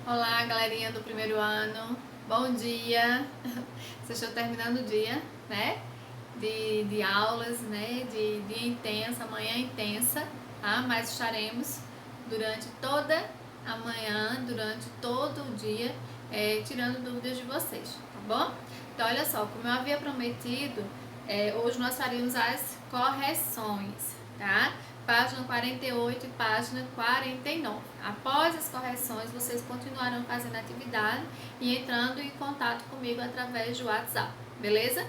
Olá, galerinha do primeiro ano, bom dia! Vocês estão terminando o dia, né? De aulas, né? De dia intenso, amanhã intensa, tá? Mas estaremos durante toda a manhã, durante todo o dia, tirando dúvidas de vocês, tá bom? Então, olha só, como eu havia prometido, hoje nós faríamos as correções, tá? Página 48 e página 49. Após as correções, vocês continuarão fazendo a atividade e entrando em contato comigo através do WhatsApp, beleza?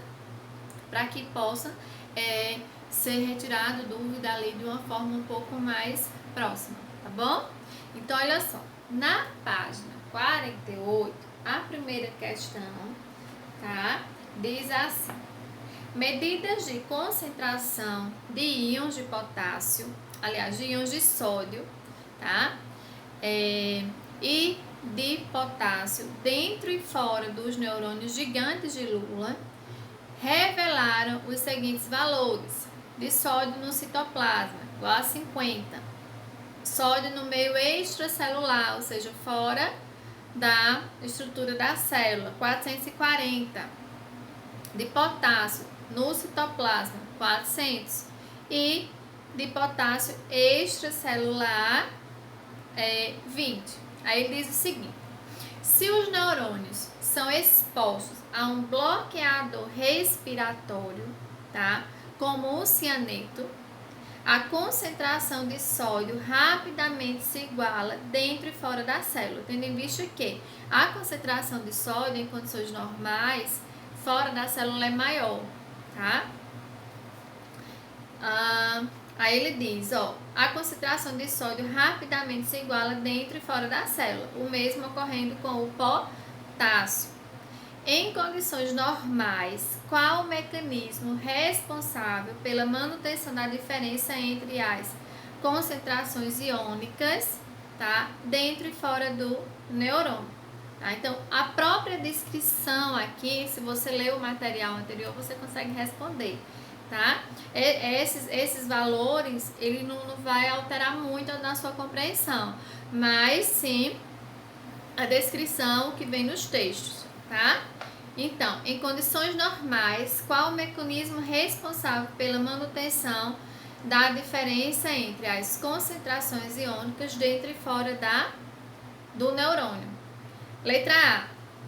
Para que possa ser retirado dúvida ali de uma forma um pouco mais próxima, tá bom? Então, olha só, na página 48, a primeira questão, tá? Diz assim: medidas de concentração de íons de potássio, aliás, de íons de sódio, tá? E de potássio dentro e fora dos neurônios gigantes de Lula revelaram os seguintes valores: de sódio no citoplasma, igual a 50. Sódio no meio extracelular, ou seja, fora da estrutura da célula, 440. De potássio no citoplasma, 400, e de potássio extracelular, 20. Aí ele diz o seguinte: se os neurônios são expostos a um bloqueador respiratório, tá? Como o cianeto, a concentração de sódio rapidamente se iguala dentro e fora da célula, tendo em vista que a concentração de sódio em condições normais fora da célula é maior, tá? Aí ele diz, a concentração de sódio rapidamente se iguala dentro e fora da célula, o mesmo ocorrendo com o potássio. Em condições normais, qual o mecanismo responsável pela manutenção da diferença entre as concentrações iônicas, tá, dentro e fora do neurônio? Tá? Então, a própria descrição aqui, se você ler o material anterior, você consegue responder, tá? Esses valores, ele não vai alterar muito na sua compreensão, mas sim a descrição que vem nos textos, tá? Então, em condições normais, qual o mecanismo responsável pela manutenção da diferença entre as concentrações iônicas dentro e fora do neurônio? Letra A,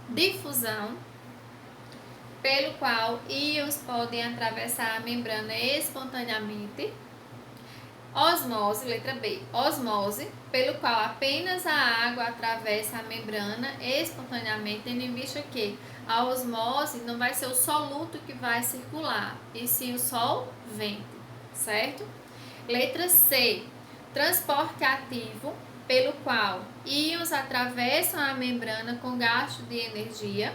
difusão, pelo qual íons podem atravessar a membrana espontaneamente. Osmose, letra B, osmose, pelo qual apenas a água atravessa a membrana espontaneamente, tendo em vista que a osmose não vai ser o soluto que vai circular, e sim o solvente, certo? Letra C, transporte ativo, pelo qual íons atravessam a membrana com gasto de energia.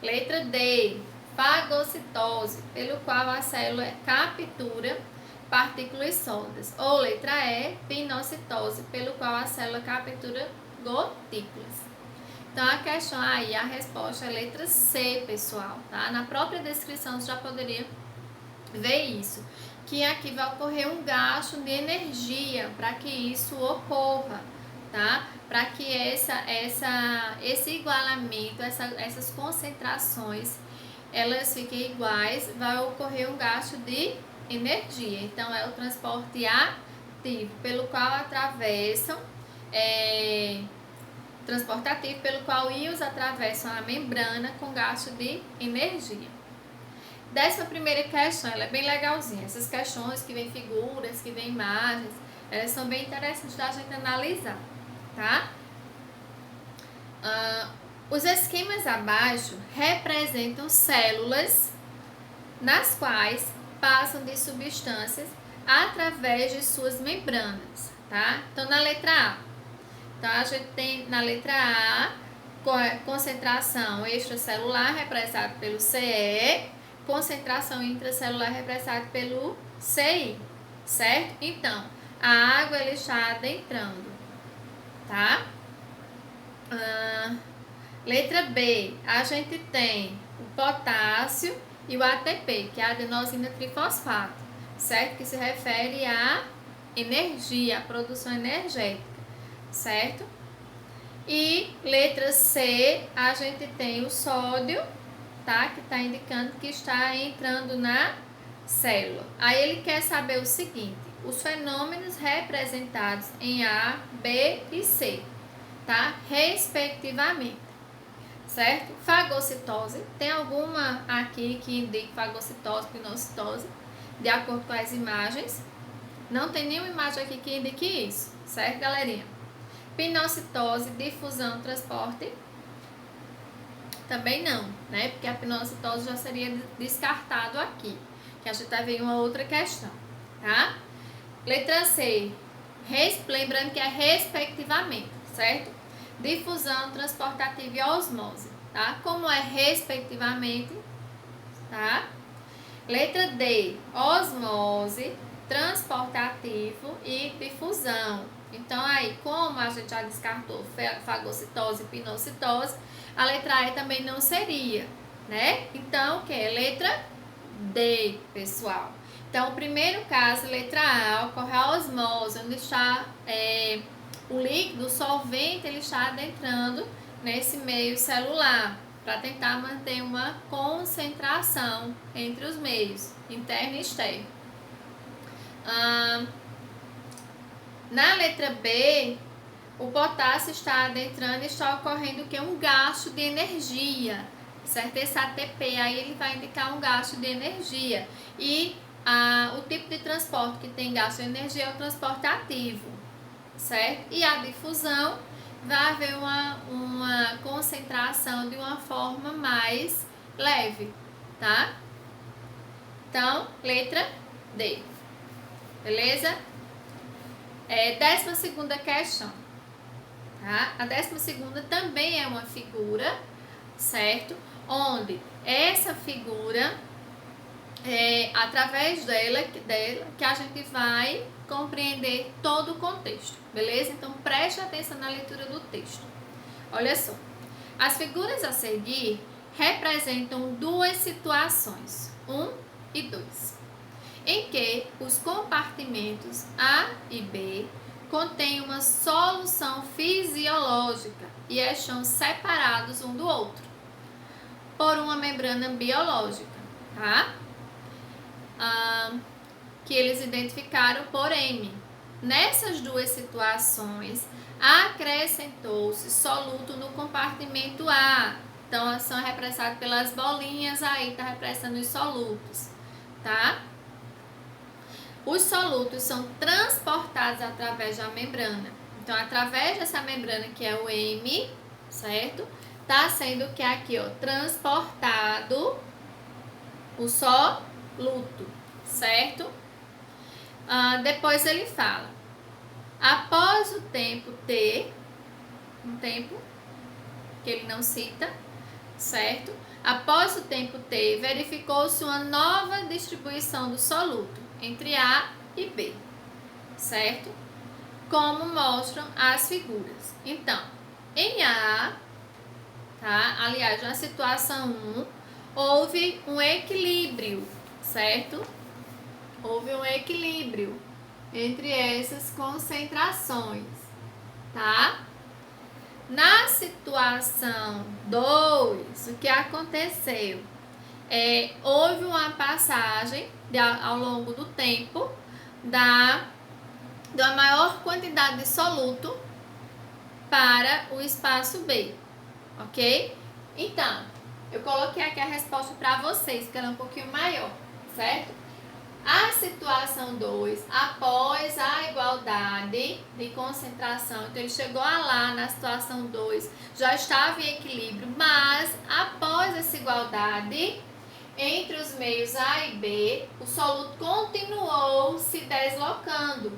Letra D, fagocitose, pelo qual a célula captura partículas sólidas. Ou letra E, pinocitose, pelo qual a célula captura gotículas. Então, a questão aí, a resposta é letra C, pessoal, tá? Na própria descrição você já poderia ver isso, que aqui vai ocorrer um gasto de energia para que isso ocorra, tá? Para que esse igualamento, essas concentrações, elas fiquem iguais, vai ocorrer um gasto de energia. Então, é o transporte ativo, pelo qual atravessam, transporte ativo, pelo qual íons atravessam a membrana com gasto de energia. 11ª questão, ela é bem legalzinha. Essas questões que vem figuras, que vem imagens, elas são bem interessantes da gente analisar, tá? Os esquemas abaixo representam células nas quais passam de substâncias através de suas membranas, tá? Então, na letra A, então, a gente tem na letra A, concentração extracelular representada pelo CE, concentração intracelular representada pelo CI, certo? Então, a água ela está adentrando, tá? Letra B, a gente tem o potássio e o ATP, que é a adenosina trifosfato, certo? Que se refere à energia, à produção energética, certo? E letra C, a gente tem o sódio, tá? Que está indicando que está entrando na célula. Aí ele quer saber o seguinte: os fenômenos representados em A, B e C, tá? Respectivamente, certo? Fagocitose, tem alguma aqui que indique fagocitose, pinocitose, de acordo com as imagens? Não tem nenhuma imagem aqui que indique isso, certo, galerinha? Pinocitose, difusão, transporte, também não, né? Porque a pinocitose já seria descartado aqui, que a gente vai ver uma outra questão, tá? Letra C, lembrando que é respectivamente, certo? Difusão, transportativa e osmose, tá? Como é respectivamente, tá? Letra D, osmose, transportativo e difusão. Então, aí, como a gente já descartou fagocitose e pinocitose, a letra E também não seria, né? Então, o que é? Letra D, pessoal. Então, o primeiro caso, letra A, ocorre a osmose, onde está o líquido, o solvente, ele está adentrando nesse meio celular, para tentar manter uma concentração entre os meios, interno e externo. Na letra B, o potássio está adentrando e está ocorrendo o que? Um gasto de energia, certo? Esse ATP aí ele vai indicar um gasto de energia. E o tipo de transporte que tem gasto de energia é o transporte ativo, certo? E a difusão vai haver uma concentração de uma forma mais leve, tá? Então, letra D. Beleza? 12ª questão. Tá? A 12ª também é uma figura, certo? Onde essa figura, através dela que a gente vai compreender todo o contexto, beleza? Então, preste atenção na leitura do texto. Olha só. As figuras a seguir representam duas situações, 1 e 2, em que os compartimentos A e B contêm uma solução fisiológica e estão separados um do outro por uma membrana biológica, tá? Que eles identificaram por M. Nessas duas situações, acrescentou-se soluto no compartimento A. Então, são representados pelas bolinhas aí, tá representando os solutos, tá? Os solutos são transportados através da membrana. Então, através dessa membrana que é o M, certo? Tá sendo o que aqui, ó, transportado o soluto, certo? Depois ele fala, após o tempo T, um tempo que ele não cita, certo? Após o tempo T, verificou-se uma nova distribuição do soluto entre A e B, certo? Como mostram as figuras. Então, em A, tá? Aliás, na situação 1, houve um equilíbrio, certo? Houve um equilíbrio entre essas concentrações, tá? Na situação 2, o que aconteceu? Houve uma passagem ao longo do tempo da maior quantidade de soluto para o espaço B, ok? Então, eu coloquei aqui a resposta para vocês, que ela é um pouquinho maior, certo? A situação 2, após a igualdade de concentração, então ele chegou lá na situação 2, já estava em equilíbrio, mas após essa igualdade entre os meios A e B, o soluto continuou se deslocando,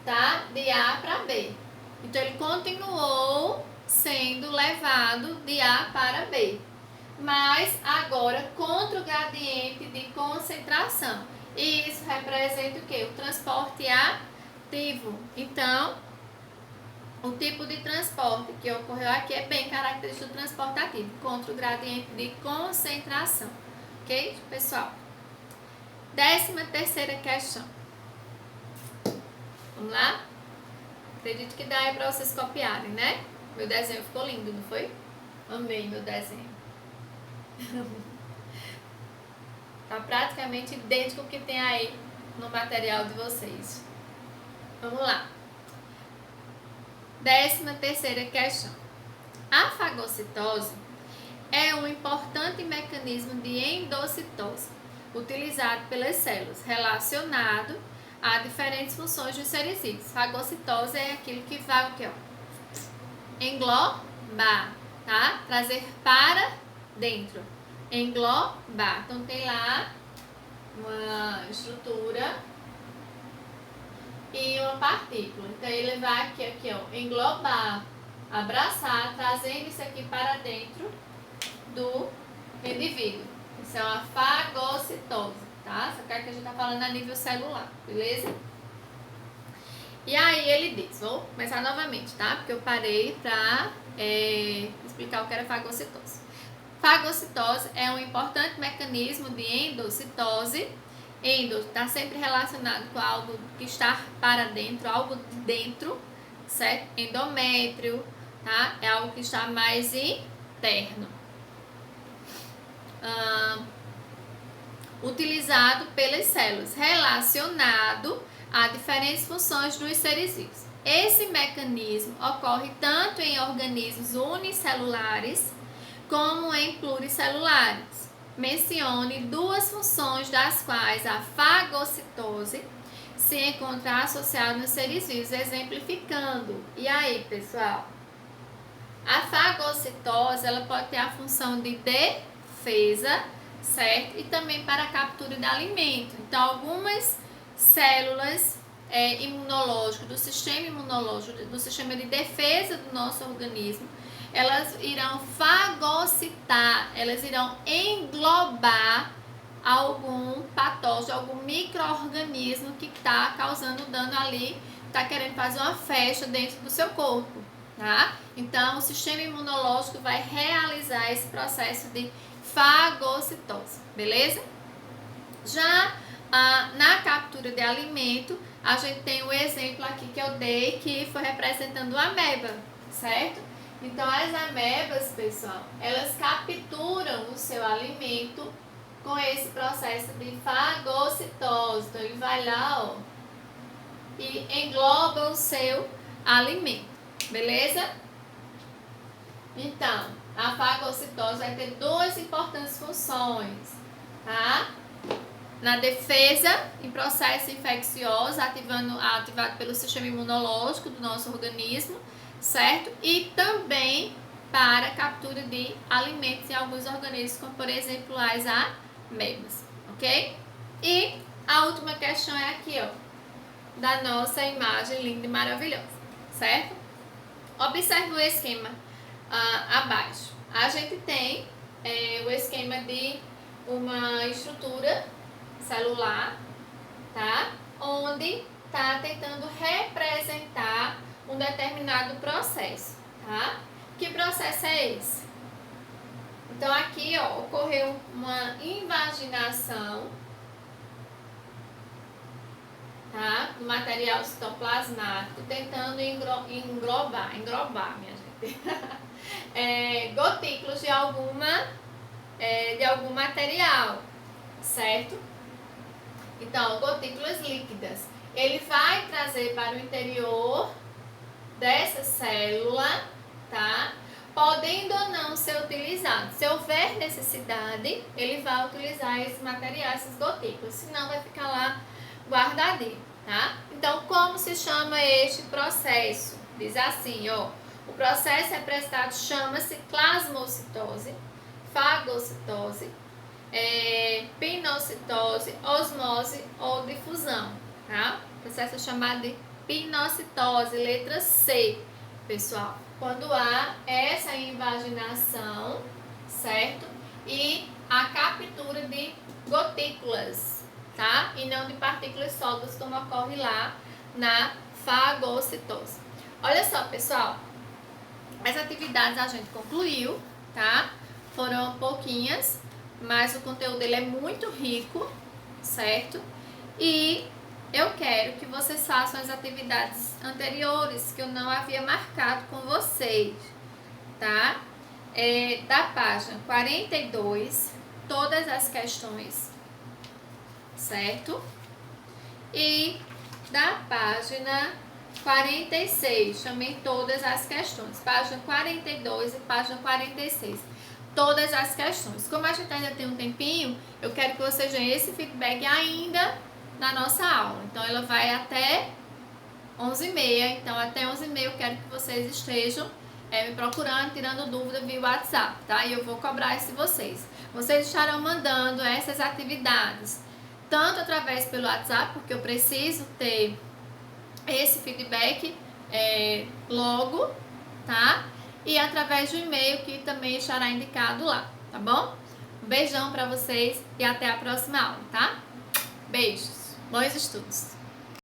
tá? De A para B. Então, ele continuou sendo levado de A para B, mas agora contra o gradiente de concentração. E isso representa o quê? O transporte ativo. Então, o tipo de transporte que ocorreu aqui é bem característico do transporte ativo, contra o gradiente de concentração. Ok, pessoal? 13ª questão. Vamos lá? Acredito que dá aí para vocês copiarem, né? Meu desenho ficou lindo, não foi? Amei meu desenho. Tá praticamente idêntico ao que tem aí no material de vocês. Vamos lá. 13ª questão. A fagocitose é um importante mecanismo de endocitose utilizado pelas células, relacionado a diferentes funções dos seres vivos. Fagocitose é aquilo que vai o quê? Englobar, tá? Trazer para dentro. Englobar. Então tem lá uma estrutura e uma partícula. Então ele vai aqui, ó, englobar, abraçar, trazendo isso aqui para dentro do indivíduo. Isso é uma fagocitose, tá? Só que aqui a gente tá falando a nível celular, beleza? E aí ele diz, vou começar novamente, tá? Porque eu parei para explicar o que era fagocitose. Fagocitose é um importante mecanismo de endocitose. Endo está sempre relacionado com algo que está para dentro, algo de dentro, certo? Endométrio, tá? É algo que está mais interno. Utilizado pelas células, relacionado a diferentes funções dos seres vivos. Esse mecanismo ocorre tanto em organismos unicelulares como em pluricelulares. Mencione duas funções das quais a fagocitose se encontra associada nos seres vivos, exemplificando. E aí, pessoal? A fagocitose, ela pode ter a função de defesa, certo? E também para a captura de alimento. Então, algumas células imunológicas, do sistema imunológico, do sistema de defesa do nosso organismo, elas irão fagocitar, elas irão englobar algum patógeno, algum micro-organismo que está causando dano ali, está querendo fazer uma festa dentro do seu corpo, tá? Então, o sistema imunológico vai realizar esse processo de fagocitose, beleza? Já na captura de alimento, a gente tem um exemplo aqui que eu dei, que foi representando a ameba, certo? Então, as amebas, pessoal, elas capturam o seu alimento com esse processo de fagocitose. Então, ele vai lá, ó, e engloba o seu alimento, beleza? Então, a fagocitose vai ter duas importantes funções, tá? Na defesa, em processo infeccioso, ativado pelo sistema imunológico do nosso organismo, certo? E também para a captura de alimentos em alguns organismos, como por exemplo as amebas, ok? E a última questão é aqui, ó, da nossa imagem linda e maravilhosa, certo? Observe o esquema abaixo. A gente tem o esquema de uma estrutura celular, tá? Onde tá tentando representar um determinado processo, tá? Que processo é esse? Então aqui, ó, ocorreu uma invaginação, tá? Do material citoplasmático, tentando englobar, minha gente, gotículas de algum material, certo? Então, gotículas líquidas. Ele vai trazer para o interior dessa célula, tá? Podendo ou não ser utilizado. Se houver necessidade, ele vai utilizar esse material, essas gotículas. Senão, vai ficar lá guardadinho, tá? Então, como se chama este processo? Diz assim, ó. O processo representado chama-se plasmocitose, fagocitose, pinocitose, osmose ou difusão, tá? O processo é chamado de pinocitose, letra C, pessoal. Quando há essa invaginação, certo? E a captura de gotículas, tá? E não de partículas sólidas, como ocorre lá na fagocitose. Olha só, pessoal, as atividades a gente concluiu, tá? Foram pouquinhas, mas o conteúdo dele é muito rico, certo? E eu quero que vocês façam as atividades anteriores que eu não havia marcado com vocês, tá? Da página 42, todas as questões, certo? E da página 46, também todas as questões. Página 42 e página 46, todas as questões. Como a gente ainda tem um tempinho, eu quero que vocês deem esse feedback ainda na nossa aula. Então, ela vai até 11h30. Então, até 11h30 eu quero que vocês estejam me procurando, tirando dúvida via WhatsApp, tá? E eu vou cobrar isso de vocês. Vocês estarão mandando essas atividades, tanto através pelo WhatsApp, porque eu preciso ter esse feedback logo, tá? E através do e-mail que também estará indicado lá, tá bom? Um beijão pra vocês e até a próxima aula, tá? Beijos, bons estudos!